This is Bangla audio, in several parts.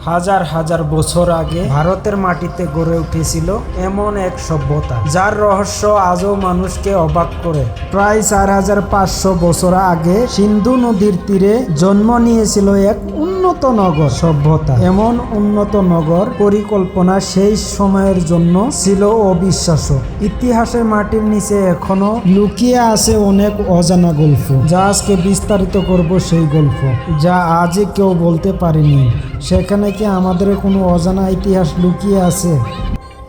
হাজার হাজার বছর আগে ভারতের মাটিতে গড়ে উঠেছিল এমন এক সভ্যতা যার রহস্য আজও মানুষকে অবাক করে। প্রায় 4500 বছর আগে সিন্ধু নদীর তীরে জন্ম নিয়েছিল এক উন্নত নগর সভ্যতা। এমন উন্নত নগর পরিকল্পনা সেই সময়ের জন্য ছিল অবিশ্বাস্য। ইতিহাসের মাটির নিচে এখনো লুকিয়ে আছে অনেক অজানা গল্প, যা আজকে বিস্তারিত করব। সেই গল্প যা আজই কেউ বলতে পারেনি। সেখানে কি আমাদের কোনো অজানা ইতিহাস লুকিয়ে আছে?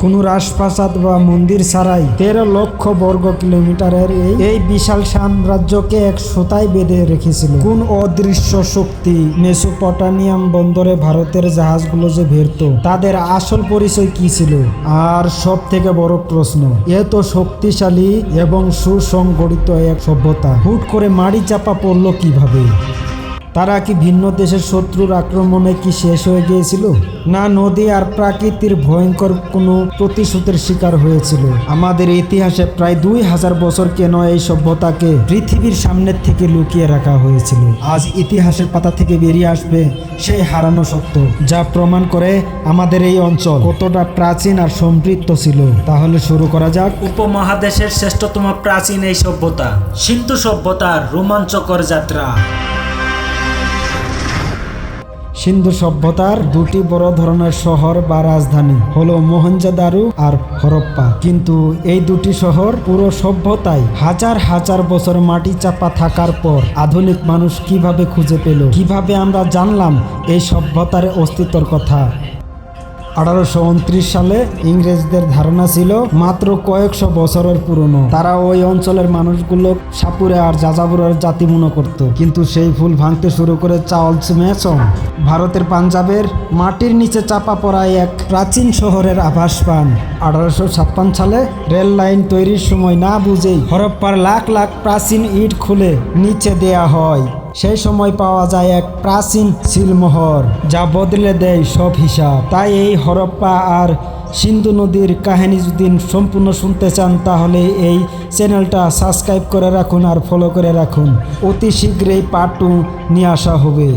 কোনো রাজপ্রাসাদ বা মন্দির ছাড়াই 13 লক্ষ বর্গ কিলোমিটারের এই বিশাল সাম্রাজ্যকে এক সুতায় বেঁধে রেখেছিল কোন অদৃশ্য শক্তি? মেসোপটামিয়াম বন্দরে ভারতের জাহাজগুলো যে ভিড়ত, তাদের আসল পরিচয় কি ছিল? আর সব থেকে বড় প্রশ্ন, এত শক্তিশালী এবং সুসংগঠিত এক সভ্যতা হুট করে মাটি চাপা পড়ল কিভাবে? তারা কি ভিন্ন দেশের শত্রুর আক্রমণে কি শেষ হয়ে গিয়েছিল, না নদী আর প্রাকৃতির ভয়ঙ্কর কোনো প্রতিশোধের শিকার হয়েছিল? আমাদের ইতিহাসে প্রায় 2000 বছর কেন এই সভ্যতাকে পৃথিবীর সামনের থেকে লুকিয়ে রাখা হয়েছিল? আজ ইতিহাসের পাতা থেকে বেরিয়ে আসবে সেই হারানো সত্য, যা প্রমাণ করে আমাদের এই অঞ্চল কতটা প্রাচীন আর সমৃদ্ধ ছিল। তাহলে শুরু করা যাক। উপমহাদেশের শ্রেষ্ঠতম প্রাচীন এই সভ্যতা, সিন্ধু সভ্যতার রোমাঞ্চকর যাত্রা। সিন্ধু সভ্যতার দুটি বড় ধরনের শহর বা রাজধানী হলো মোহেনজোদারো আর হরপ্পা। কিন্তু এই দুটি শহর পুরো সভ্যতায় হাজার হাজার বছর মাটি চাপা থাকার পর আধুনিক মানুষ কিভাবে খুঁজে পেল? কিভাবে আমরা জানলাম এই সভ্যতার অস্তিত্বের কথা? 1829 সালে ইংরেজদের ধারণা ছিল মাত্র কয়েকশো বছরের পুরনো। তারা ওই অঞ্চলের মানুষগুলো সাপুরে আর যাযাবরের জাতি মনে করত। কিন্তু সেই ভুল ভাঙতে শুরু করে চার্লস ম্যাসন। ভারতের পাঞ্জাবের মাটির নিচে চাপা পড়া এক প্রাচীন শহরের আভাস পান। 1856 সালে রেল লাইন তৈরির সময় না বুঝেই হরপ্পার লাখ লাখ প্রাচীন ইট খুলে নিচে দেয়া হয়। সেই সময় পাওয়া যায় এক প্রাচীন সিলমোহর, যা বদলে দেয় সব হিসাব। তাই এই হরপ্পা আর সিন্ধু নদীর কাহিনী যদি সম্পূর্ণ শুনতে চান, তাহলে এই চ্যানেলটা সাবস্ক্রাইব করে রাখুন আর ফলো করে রাখুন। অতি শীঘ্রই পার্ট 2 নিয়ে আসা হবে।